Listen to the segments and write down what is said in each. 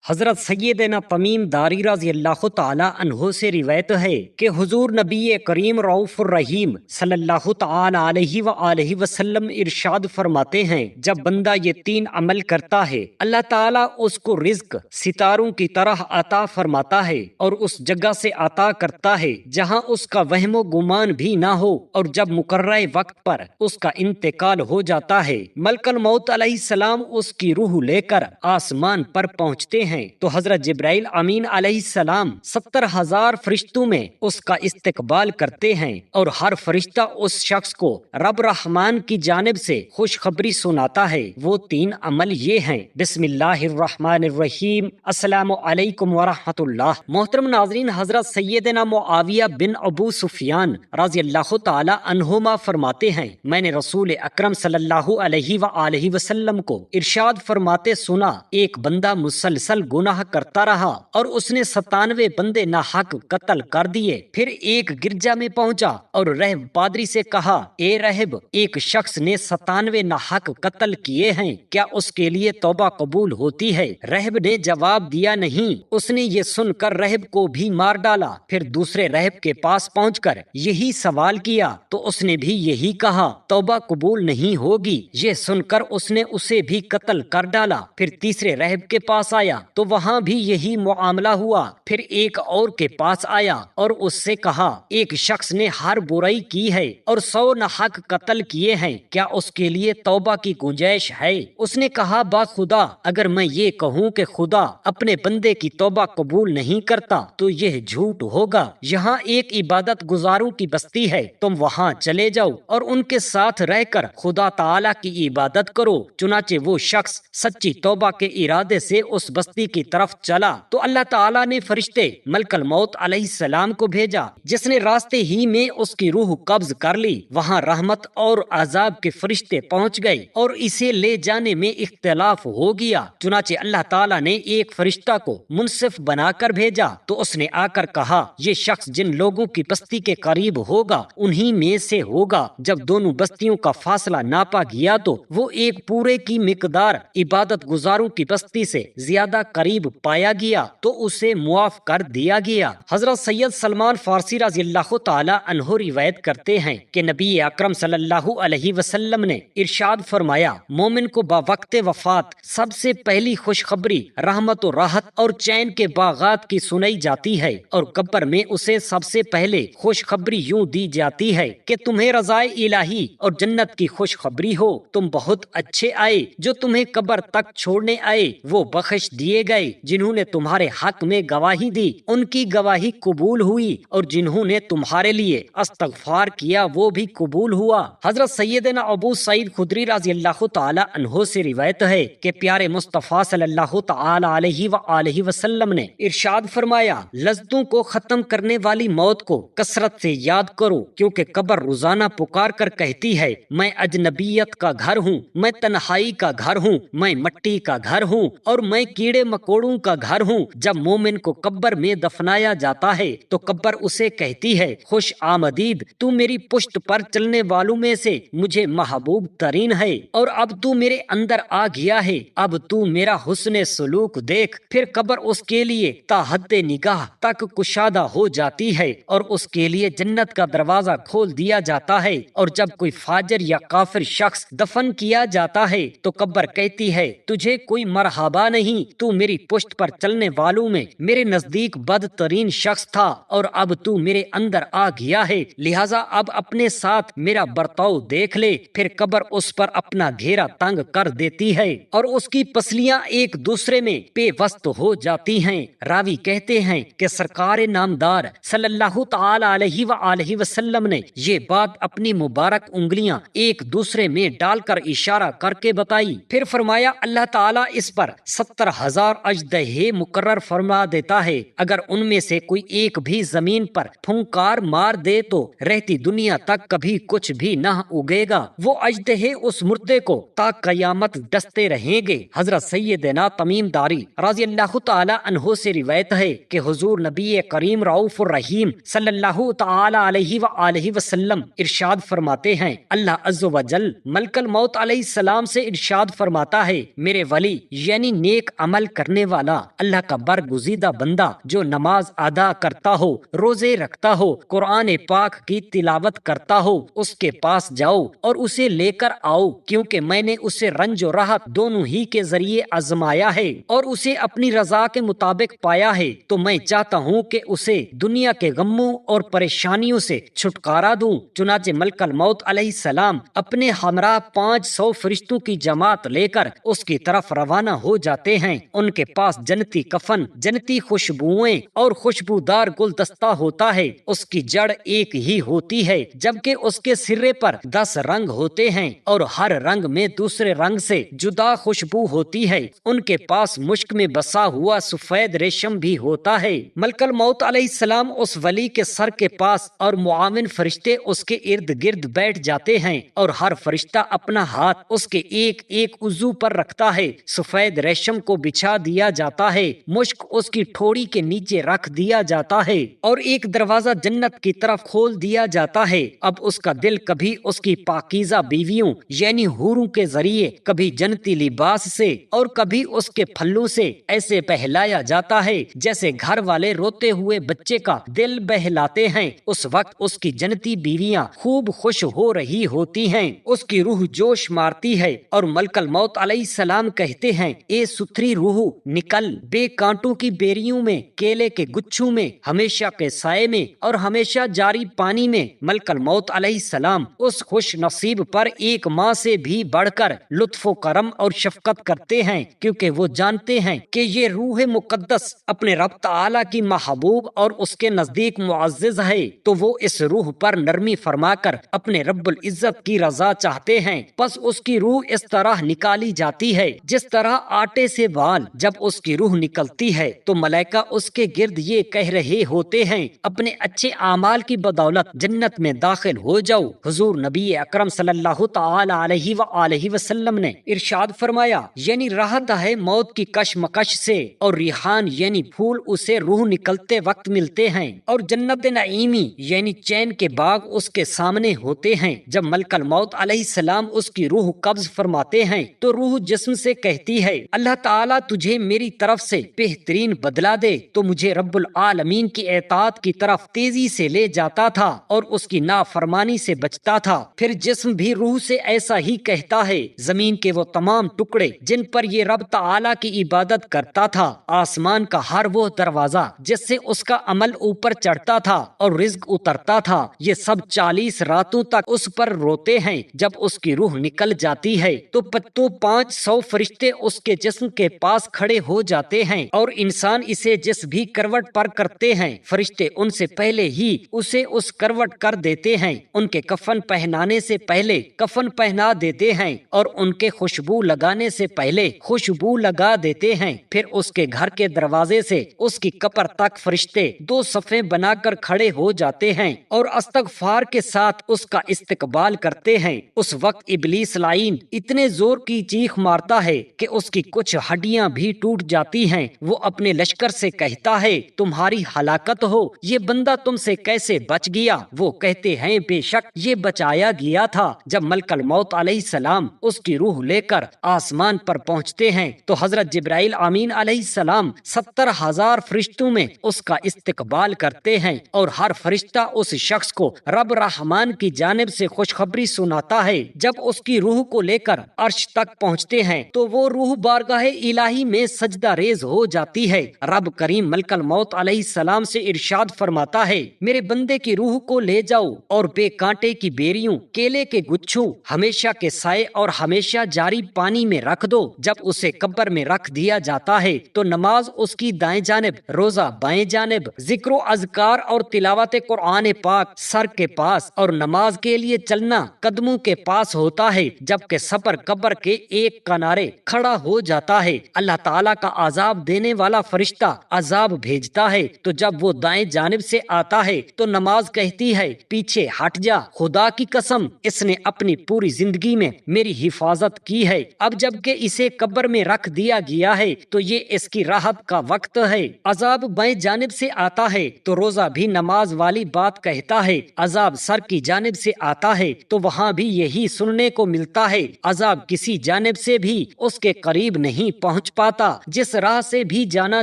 حضرت سیدنا تمیم داری رضی اللہ تعالی عنہ سے روایت ہے کہ حضور نبی کریم رؤوف الرحیم صلی اللہ تعالی علیہ وآلہ وسلم ارشاد فرماتے ہیں، جب بندہ یہ تین عمل کرتا ہے اللہ تعالیٰ اس کو رزق ستاروں کی طرح عطا فرماتا ہے اور اس جگہ سے عطا کرتا ہے جہاں اس کا وہم و گمان بھی نہ ہو، اور جب مقررہ وقت پر اس کا انتقال ہو جاتا ہے ملک الموت علیہ السلام اس کی روح لے کر آسمان پر پہنچتے ہیں تو حضرت جبرائیل امین علیہ السلام 70,000 فرشتوں میں اس کا استقبال کرتے ہیں اور ہر فرشتہ اس شخص کو رب رحمان کی جانب سے خوشخبری سناتا ہے۔ وہ تین عمل یہ ہیں: بسم اللہ الرحمن الرحیم، السلام علیکم ورحمۃ اللہ۔ محترم ناظرین، حضرت سیدنا معاویہ بن ابو سفیان رضی اللہ تعالی عنہما فرماتے ہیں، میں نے رسول اکرم صلی اللہ علیہ وآلہ وسلم کو ارشاد فرماتے سنا، ایک بندہ مسلسل گناہ کرتا رہا اور اس نے 97 بندے ناحق قتل کر دیے، پھر ایک گرجا میں پہنچا اور رہب پادری سے کہا، اے رہب، ایک شخص نے 97 ناحق قتل کیے ہیں، کیا اس کے لیے توبہ قبول ہوتی ہے؟ رہب نے جواب دیا نہیں۔ اس نے یہ سن کر رہب کو بھی مار ڈالا، پھر دوسرے رہب کے پاس پہنچ کر یہی سوال کیا تو اس نے بھی یہی کہا، توبہ قبول نہیں ہوگی۔ یہ سن کر اس نے اسے بھی قتل کر ڈالا، پھر تیسرے رہب کے پاس آیا تو وہاں بھی یہی معاملہ ہوا، پھر ایک اور کے پاس آیا اور اس سے کہا، ایک شخص نے ہر برائی کی ہے اور 100 ناحق قتل کیے ہیں، کیا اس کے لیے توبہ کی گنجائش ہے؟ اس نے کہا، با خدا، اگر میں یہ کہوں کہ خدا اپنے بندے کی توبہ قبول نہیں کرتا تو یہ جھوٹ ہوگا۔ یہاں ایک عبادت گزاروں کی بستی ہے، تم وہاں چلے جاؤ اور ان کے ساتھ رہ کر خدا تعالی کی عبادت کرو۔ چنانچہ وہ شخص سچی توبہ کے ارادے سے اس بستی کی طرف چلا تو اللہ تعالیٰ نے فرشتے ملک الموت علیہ السلام کو بھیجا، جس نے راستے ہی میں اس کی روح قبض کر لی۔ وہاں رحمت اور عذاب کے فرشتے پہنچ گئے اور اسے لے جانے میں اختلاف ہو گیا۔ چنانچہ اللہ تعالیٰ نے ایک فرشتہ کو منصف بنا کر بھیجا تو اس نے آ کر کہا، یہ شخص جن لوگوں کی بستی کے قریب ہوگا انہی میں سے ہوگا۔ جب دونوں بستیوں کا فاصلہ ناپا گیا تو وہ ایک پورے کی مقدار عبادت گزاروں کی بستی سے زیادہ قریب پایا گیا تو اسے معاف کر دیا گیا۔ حضرت سید سلمان فارسی رضی اللہ تعالی عنہ روایت کرتے ہیں کہ نبی اکرم صلی اللہ علیہ وسلم نے ارشاد فرمایا، مومن کو باوقت وفات سب سے پہلی خوشخبری رحمت و راحت اور چین کے باغات کی سنائی جاتی ہے، اور قبر میں اسے سب سے پہلے خوشخبری یوں دی جاتی ہے کہ تمہیں رضائے الہی اور جنت کی خوشخبری ہو، تم بہت اچھے آئے، جو تمہیں قبر تک چھوڑنے آئے وہ بخش دیے گئے، جنہوں نے تمہارے حق میں گواہی دی ان کی گواہی قبول ہوئی، اور جنہوں نے تمہارے لیے استغفار کیا وہ بھی قبول ہوا۔ حضرت سیدنا ابو سعید خدری رضی اللہ تعالی عنہ سے روایت ہے کہ پیارے مصطفیٰ صلی اللہ تعالی علیہ وآلہ وسلم نے ارشاد فرمایا، لذتوں کو ختم کرنے والی موت کو کثرت سے یاد کرو، کیونکہ قبر روزانہ پکار کر کہتی ہے، میں اجنبیت کا گھر ہوں، میں تنہائی کا گھر ہوں، میں مٹی کا گھر ہوں اور میں کیڑے مکوڑوں کا گھر ہوں۔ جب مومن کو قبر میں دفنایا جاتا ہے تو قبر اسے کہتی ہے، خوش آمدید، تو میری پشت پر چلنے والوں میں سے مجھے محبوب ترین ہے، اور اب تو میرے اندر آ گیا ہے، اب تو میرا حسن سلوک دیکھ۔ پھر قبر اس کے لیے تا حد نگاہ تک کشادہ ہو جاتی ہے اور اس کے لیے جنت کا دروازہ کھول دیا جاتا ہے، اور جب کوئی فاجر یا کافر شخص دفن کیا جاتا ہے تو قبر کہتی ہے، تجھے کوئی مرحبا نہیں، تو میری پشت پر چلنے والوں میں میرے نزدیک بدترین شخص تھا، اور اب تو میرے اندر آ گیا ہے، لہٰذا اب اپنے ساتھ میرا برتاؤ دیکھ لے۔ پھر قبر اس پر اپنا گھیرا تنگ کر دیتی ہے اور اس کی پسلیاں ایک دوسرے میں پیوست ہو جاتی ہیں۔ راوی کہتے ہیں کہ سرکار نامدار صلی اللہ تعالی علیہ وآلہ وسلم نے یہ بات اپنی مبارک انگلیاں ایک دوسرے میں ڈال کر اشارہ کر کے بتائی، پھر فرمایا، اللہ تعالیٰ اس پر 70,000 اژدہے مقرر فرما دیتا ہے، اگر ان میں سے کوئی ایک بھی زمین پر پھنکار مار دے تو رہتی دنیا تک کبھی کچھ بھی نہ اگے گا، وہ اژدہے اس مردے کو تا قیامت ڈستے رہیں گے۔ حضرت سیدنا تمیم داری رضی اللہ تعالی عنہ سے روایت ہے کہ حضور نبی کریم رؤوف الرحیم صلی اللہ تعالی علیہ وآلہ وسلم ارشاد فرماتے ہیں، اللہ عز و جل ملک الموت علیہ السلام سے ارشاد فرماتا ہے، میرے ولی یعنی نیک عمل کرنے والا، اللہ کا برگزیدہ بندہ جو نماز ادا کرتا ہو، روزے رکھتا ہو، قرآن پاک کی تلاوت کرتا ہو، اس کے پاس جاؤ اور اسے لے کر آؤ، کیونکہ میں نے اسے رنج و راحت دونوں ہی کے ذریعے آزمایا ہے اور اسے اپنی رضا کے مطابق پایا ہے، تو میں چاہتا ہوں کہ اسے دنیا کے غموں اور پریشانیوں سے چھٹکارا دوں۔ چنانچہ ملک الموت علیہ السلام اپنے ہمراہ 500 فرشتوں کی جماعت لے کر اس کی طرف روانہ ہو جاتے ہیں۔ ان کے پاس جنتی کفن، جنتی خوشبوئیں اور خوشبودار گلدستہ ہوتا ہے۔ اس کی جڑ ایک ہی ہوتی ہے، جبکہ اس کے سرے پر 10 رنگ ہوتے ہیں اور ہر رنگ میں دوسرے رنگ سے جدا خوشبو ہوتی ہے۔ ان کے پاس مشک میں بسا ہوا سفید ریشم بھی ہوتا ہے۔ ملک الموت علیہ السلام اس ولی کے سر کے پاس اور معاون فرشتے اس کے ارد گرد بیٹھ جاتے ہیں اور ہر فرشتہ اپنا ہاتھ اس کے ایک ایک عضو پر رکھتا ہے۔ سفید ریشم کو بچھا دیا جاتا ہے، مشک اس کی ٹھوڑی کے نیچے رکھ دیا جاتا ہے اور ایک دروازہ جنت کی طرف کھول دیا جاتا ہے۔ اب اس کا دل کبھی اس کی پاکیزہ بیویوں یعنی حوروں کے ذریعے، کبھی جنتی لباس سے اور کبھی اس کے پھلوں سے ایسے بہلایا جاتا ہے جیسے گھر والے روتے ہوئے بچے کا دل بہلاتے ہیں۔ اس وقت اس کی جنتی بیویاں خوب خوش ہو رہی ہوتی ہیں، اس کی روح جوش مارتی ہے اور ملک الموت علیہ السلام کہتے ہیں، اے ستھری روح نکل، بے کانٹوں کی بیریوں میں، کیلے کے گچھوں میں، ہمیشہ کے سائے میں اور ہمیشہ جاری پانی میں۔ ملک الموت علیہ السلام اس خوش نصیب پر ایک ماں سے بھی بڑھ کر لطف و کرم اور شفقت کرتے ہیں، کیونکہ وہ جانتے ہیں کہ یہ روح مقدس اپنے رب تعالی کی محبوب اور اس کے نزدیک معزز ہے، تو وہ اس روح پر نرمی فرما کر اپنے رب العزت کی رضا چاہتے ہیں۔ پس اس کی روح اس طرح نکالی جاتی ہے جس طرح آٹے سے بال۔ جب اس کی روح نکلتی ہے تو ملائکہ اس کے گرد یہ کہہ رہے ہوتے ہیں، اپنے اچھے اعمال کی بدولت جنت میں داخل ہو جاؤ۔ حضور نبی اکرم صلی اللہ تعالی علیہ وآلہ وسلم نے ارشاد فرمایا، یعنی راحت ہے موت کی کشمکش سے، اور ریحان یعنی پھول اسے روح نکلتے وقت ملتے ہیں، اور جنت نعیمی یعنی چین کے باغ اس کے سامنے ہوتے ہیں۔ جب ملک الموت علیہ السلام اس کی روح قبض فرماتے ہیں تو روح جسم سے کہتی ہے، اللہ تعالیٰ تجھے میری طرف سے بہترین بدلہ دے، تو مجھے رب العالمین کی اطاعت کی طرف تیزی سے لے جاتا تھا اور اس کی نافرمانی سے بچتا تھا۔ پھر جسم بھی روح سے ایسا ہی کہتا ہے، زمین کے وہ تمام ٹکڑے جن پر یہ رب تعالیٰ کی عبادت کرتا تھا، آسمان کا ہر وہ دروازہ جس سے اس کا عمل اوپر چڑھتا تھا اور رزق اترتا تھا، یہ سب 40 راتوں تک اس پر روتے ہیں۔ جب اس کی روح نکل جاتی ہے تو 500 فرشتے اس کے جسم کے پاس کھڑے ہو جاتے ہیں، اور انسان اسے جس بھی کروٹ پر کرتے ہیں، فرشتے ان سے پہلے ہی اسے اس کروٹ کر دیتے ہیں۔ ان کے کفن پہنانے سے پہلے کفن پہنا دیتے ہیں اور ان کے خوشبو لگانے سے پہلے خوشبو لگا دیتے ہیں۔ پھر اس کے گھر کے دروازے سے اس کی قبر تک فرشتے 2 صفیں بنا کر کھڑے ہو جاتے ہیں اور استغفار کے ساتھ اس کا استقبال کرتے ہیں۔ اس وقت ابلیس لعین اتنے زور کی چیخ مارتا ہے کہ اس کی کچھ ہڈیاں بھی ٹوٹ جاتی ہیں۔ وہ اپنے لشکر سے کہتا ہے، تمہاری ہلاکت ہو، یہ بندہ تم سے کیسے بچ گیا؟ وہ کہتے ہیں، بے شک یہ بچایا گیا تھا۔ جب ملک الموت علیہ السلام اس کی روح لے کر آسمان پر پہنچتے ہیں تو حضرت جبرائیل امین علیہ السلام 70,000 فرشتوں میں اس کا استقبال کرتے ہیں، اور ہر فرشتہ اس شخص کو رب رحمان کی جانب سے خوشخبری سناتا ہے۔ جب اس کی روح کو لے کر عرش تک پہنچتے ہیں تو وہ روح بارگاہ الہی میں سجدہ ریز ہو جاتی ہے۔ رب کریم ملک الموت علیہ السلام سے ارشاد فرماتا ہے، میرے بندے کی روح کو لے جاؤ اور بے کانٹے کی بیریوں، کیلے کے گچھوں، ہمیشہ کے سائے اور ہمیشہ جاری پانی میں رکھ دو۔ جب اسے قبر میں رکھ دیا جاتا ہے تو نماز اس کی دائیں جانب، روزہ بائیں جانب، ذکر و اذکار اور تلاوت قرآن پاک سر کے پاس، اور نماز کے لیے چلنا قدموں کے پاس ہوتا ہے، جبکہ سپر قبر کے ایک کنارے کھڑا ہو جاتا ہے۔ اللہ تعالیٰ کا عذاب دینے والا فرشتہ عذاب بھیجتا ہے، تو جب وہ دائیں جانب سے آتا ہے تو نماز کہتی ہے، پیچھے ہٹ جا، خدا کی قسم اس نے اپنی پوری زندگی میں میری حفاظت کی ہے۔ اب جب کہ اسے قبر میں رکھ دیا گیا ہے تو یہ اس کی راحت کا وقت ہے۔ عذاب بائیں جانب سے آتا ہے تو روزہ بھی نماز والی بات کہتا ہے۔ عذاب سر کی جانب سے آتا ہے تو وہاں بھی یہی سننے کو ملتا ہے۔ عذاب کسی جانب سے بھی اس کے قریب نہیں پہنچ پاتا۔ پاتا، جس راہ سے بھی جانا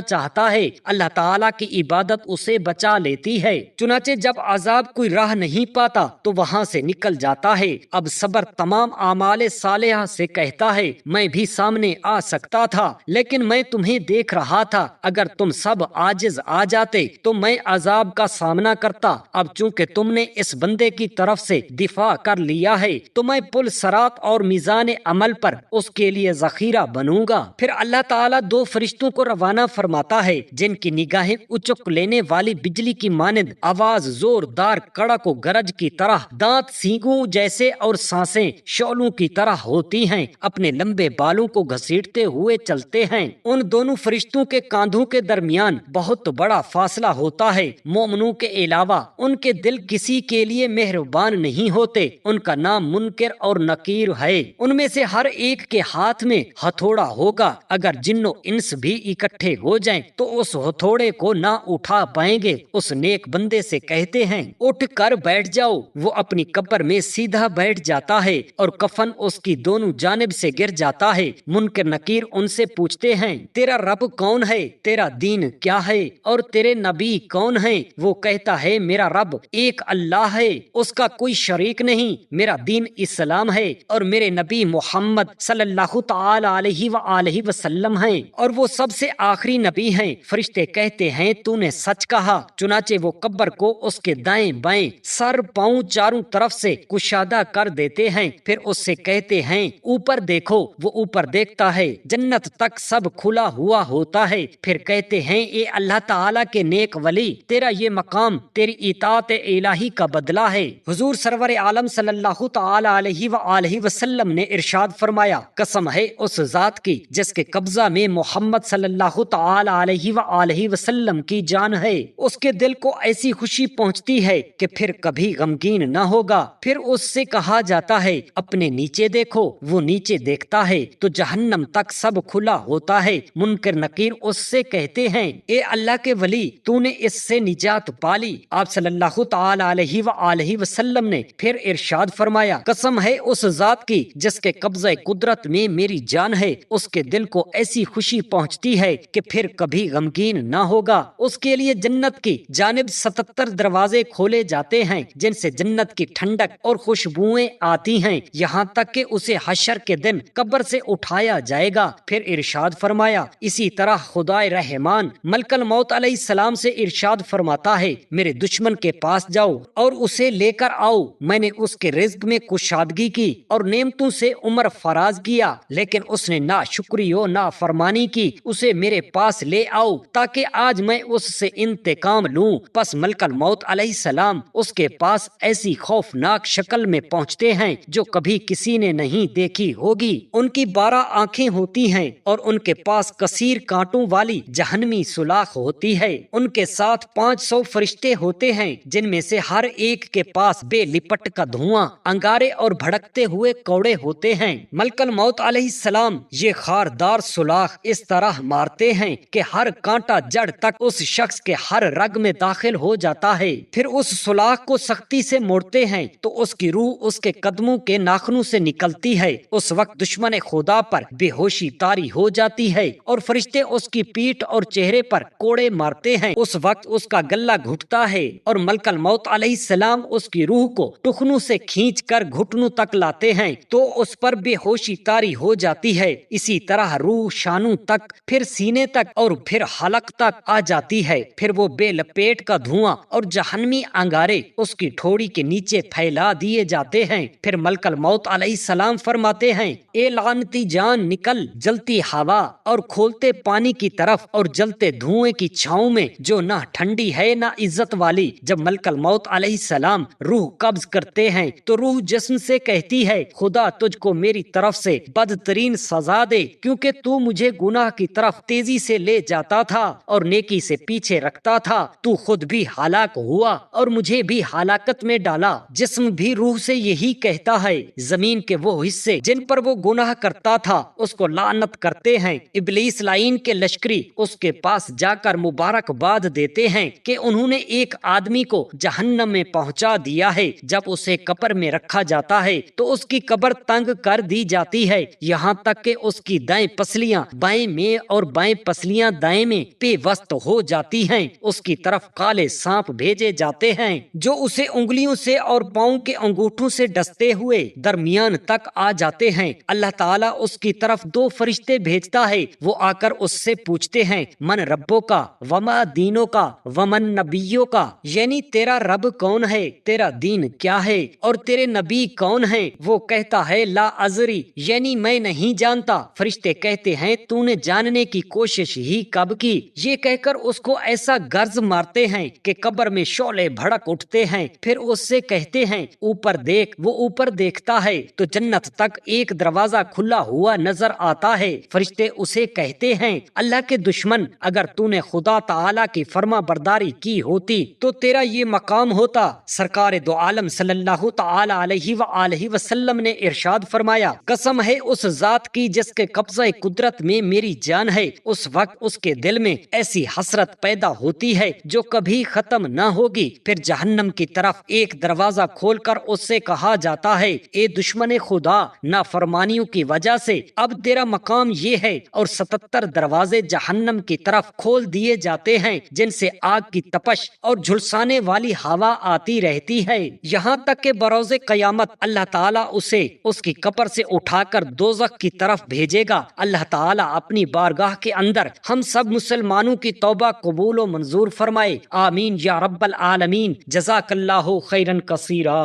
چاہتا ہے اللہ تعالیٰ کی عبادت اسے بچا لیتی ہے۔ چنانچہ جب عذاب کوئی راہ نہیں پاتا تو وہاں سے نکل جاتا ہے۔ اب صبر تمام اعمال صالحہ سے کہتا ہے میں بھی سامنے آ سکتا تھا لیکن میں تمہیں دیکھ رہا تھا، اگر تم سب عاجز آ جاتے تو میں عذاب کا سامنا کرتا۔ اب چونکہ تم نے اس بندے کی طرف سے دفاع کر لیا ہے تو میں پل صراط اور میزان عمل پر اس کے لیے ذخیرہ بنوں گا۔ پھر اللہ تعالیٰ دو فرشتوں کو روانہ فرماتا ہے جن کی نگاہیں اچک لینے والی بجلی کی مانند، آواز زوردار کڑک و گرج کی طرح، دانت سینگوں جیسے اور سانسیں شعلوں کی طرح ہوتی ہیں، اپنے لمبے بالوں کو گھسیٹتے ہوئے چلتے ہیں۔ ان دونوں فرشتوں کے کاندھوں کے درمیان بہت بڑا فاصلہ ہوتا ہے۔ مومنوں کے علاوہ ان کے دل کسی کے لیے مہربان نہیں ہوتے۔ ان کا نام منکر اور نکیر ہے۔ ان میں سے ہر ایک کے ہاتھ میں ہتھوڑا ہوگا، اگر جن و انس بھی اکٹھے ہو جائیں تو اس ہتھوڑے کو نہ اٹھا پائیں گے۔ اس نیک بندے سے کہتے ہیں اٹھ کر بیٹھ جاؤ، وہ اپنی قبر میں سیدھا بیٹھ جاتا ہے اور کفن اس کی دونوں جانب سے گر جاتا ہے۔ منکر نکیر ان سے پوچھتے ہیں تیرا رب کون ہے، تیرا دین کیا ہے اور تیرے نبی کون ہیں؟ وہ کہتا ہے میرا رب ایک اللہ ہے، اس کا کوئی شریک نہیں، میرا دین اسلام ہے اور میرے نبی محمد صلی اللہ تعالی علیہ وآلہ وسلم ہیں اور وہ سب سے آخری نبی ہیں۔ فرشتے کہتے ہیں تو نے سچ کہا۔ چنانچہ وہ قبر کو اس کے دائیں بائیں، سر پاؤں چاروں طرف سے کشادہ کر دیتے ہیں، پھر اس سے کہتے ہیں اوپر دیکھو۔ وہ اوپر دیکھتا ہے، جنت تک سب کھلا ہوا ہوتا ہے۔ پھر کہتے ہیں اے اللہ تعالیٰ کے نیک ولی، تیرا یہ مقام تیری اطاعت الہی کا بدلہ ہے۔ حضور سرور عالم صلی اللہ تعالی علیہ وآلہ وسلم نے ارشاد فرمایا قسم ہے اس ذات کی جس کے قبضہ میں محمد صلی اللہ تعالی علیہ وآلہ وسلم کی جان ہے، اس کے دل کو ایسی خوشی پہنچتی ہے کہ پھر کبھی غمگین نہ ہوگا۔ پھر اس سے کہا جاتا ہے اپنے نیچے دیکھو، وہ نیچے دیکھتا ہے تو جہنم تک سب کھلا ہوتا ہے۔ منکر نکیر اس سے کہتے ہیں اے اللہ کے ولی، تو نے اس سے نجات پالی۔ آپ صلی اللہ تعالی علیہ وآلہ وسلم نے پھر ارشاد فرمایا قسم ہے اس ذات کی جس کے قبضہ قدرت میں میری جان ہے، اس کے دل کو ایسی خوشی پہنچتی ہے کہ پھر کبھی غمگین نہ ہوگا۔ اس کے لیے جنت کی جانب 77 دروازے کھولے جاتے ہیں جن سے جنت کی ٹھنڈک اور خوشبوئیں آتی ہیں، یہاں تک کہ اسے حشر کے دن قبر سے اٹھایا جائے گا۔ پھر ارشاد فرمایا اسی طرح خدائے رحمان ملک الموت علیہ السلام سے ارشاد فرماتا ہے میرے دشمن کے پاس جاؤ اور اسے لے کر آؤ، میں نے اس کے رزق میں کشادگی کی اور نعمتوں سے عمر فراز کیا، لیکن اس نے ناشکری و نافرمانی کی، اسے میرے پاس لے آؤ تاکہ آج میں اس سے انتقام لوں۔ پس ملک الموت علیہ السلام اس کے پاس ایسی خوفناک شکل میں پہنچتے ہیں جو کبھی کسی نے نہیں دیکھی ہوگی۔ ان کی 12 آنکھیں ہوتی ہیں اور ان کے پاس کثیر کانٹوں والی جہنمی سلاخ ہوتی ہے۔ ان کے ساتھ 500 فرشتے ہوتے ہیں جن میں سے ہر ایک کے پاس بے لپٹ کا دھواں، انگارے اور بھڑکتے ہوئے کوڑے ہوتے ہیں۔ ملک الموت علیہ السلام یہ خاردار سلاخ اس طرح مارتے ہیں کہ ہر کانٹا جڑ تک اس شخص کے ہر رگ میں داخل ہو جاتا ہے۔ پھر اس سلاخ کو سختی سے موڑتے ہیں تو اس کی روح اس کے قدموں کے ناخنوں سے نکلتی ہے۔ اس وقت دشمن خدا پر بے ہوشی طاری ہو جاتی ہے اور فرشتے اس کی پیٹھ اور چہرے پر کوڑے مارتے ہیں۔ اس وقت اس کا گلا گھٹتا ہے اور ملک الموت علیہ السلام اس کی روح کو ٹخنوں سے کھینچ کر گھٹنوں تک لاتے ہیں تو اس پر بے ہوشی طاری ہو جاتی ہے۔ اسی طرح روح شانوں تک، پھر سینے تک اور پھر حلق تک آ جاتی ہے۔ پھر وہ بے لپیٹ کا دھواں اور جہنمی انگارے اس کی ٹھوڑی کے نیچے پھیلا دیے جاتے ہیں۔ پھر ملک الموت علیہ السلام فرماتے ہیں اے لعنتی جان نکل جلتی ہوا اور کھولتے پانی کی طرف اور جلتے دھوئیں کی چھاؤں میں جو نہ ٹھنڈی ہے نہ عزت والی۔ جب ملک الموت علیہ السلام روح قبض کرتے ہیں تو روح جسم سے کہتی ہے خدا تجھ کو میری طرف سے بدترین سزا دے، کیونکہ تو مجھے گناہ کی طرف تیزی سے لے جاتا تھا اور نیکی سے پیچھے رکھتا تھا، تو خود بھی ہلاک ہوا اور مجھے بھی ہلاکت میں ڈالا۔ جسم بھی روح سے یہی کہتا ہے۔ زمین کے وہ حصے جن پر وہ گناہ کرتا تھا اس کو لعنت کرتے ہیں۔ ابلیس لعین کے لشکری اس کے پاس جا کر مبارکباد دیتے ہیں کہ انہوں نے ایک آدمی کو جہنم میں پہنچا دیا ہے۔ جب اسے قبر میں رکھا جاتا ہے تو اس کی قبر تنگ کر دی جاتی ہے، یہاں تک کہ اس کی دائیں پسلیاں پسلیاں بائیں میں اور بائیں پسلیاں دائیں میں پیوست ہو جاتی ہیں، اس کی طرف کالے سانپ بھیجے جاتے ہیں جو اسے انگلیوں سے اور پاؤں کے انگوٹھوں سے ڈستے ہوئے درمیان تک آ جاتے ہیں۔ اللہ تعالیٰ اس کی طرف 2 فرشتے بھیجتا ہے، وہ آ کر اس سے پوچھتے ہیں من ربوں کا وما دینوں کا ومن نبیوں کا، یعنی تیرا رب کون ہے، تیرا دین کیا ہے اور تیرے نبی کون ہیں؟ وہ کہتا ہے لا ازری، یعنی میں نہیں جانتا۔ فرشتے کہتے ہیں تو نے جاننے کی کوشش ہی کب کی؟ یہ کہہ کر اس کو ایسا گرز مارتے ہیں کہ قبر میں شعلے بھڑک اٹھتے ہیں، پھر اس سے کہتے ہیں اوپر دیکھ۔ وہ اوپر دیکھتا ہے تو جنت تک ایک دروازہ کھلا ہوا نظر آتا ہے۔ فرشتے اسے کہتے ہیں اللہ کے دشمن، اگر تو نے خدا تعالی کی فرما برداری کی ہوتی تو تیرا یہ مقام ہوتا۔ سرکار دو عالم صلی اللہ تعالی علیہ وآلہ وسلم نے ارشاد فرمایا قسم ہے اس ذات کی جس کے قبضہ قدرت میں میری جان ہے، اس وقت اس کے دل میں ایسی حسرت پیدا ہوتی ہے جو کبھی ختم نہ ہوگی۔ پھر جہنم کی طرف ایک دروازہ کھول کر اس سے کہا جاتا ہے اے دشمن خدا، نافرمانیوں کی وجہ سے اب تیرا مقام یہ ہے، اور 77 دروازے جہنم کی طرف کھول دیے جاتے ہیں جن سے آگ کی تپش اور جھلسانے والی ہوا آتی رہتی ہے، یہاں تک کہ بروز قیامت اللہ تعالیٰ اسے اس کی قبر سے اٹھا کر دوزخ کی طرف بھیجے گا۔ اللہ تعالیٰ اپنی بارگاہ کے اندر ہم سب مسلمانوں کی توبہ قبول و منظور فرمائے، آمین یا رب العالمین۔ جزاک اللہ خیرا کثیرا۔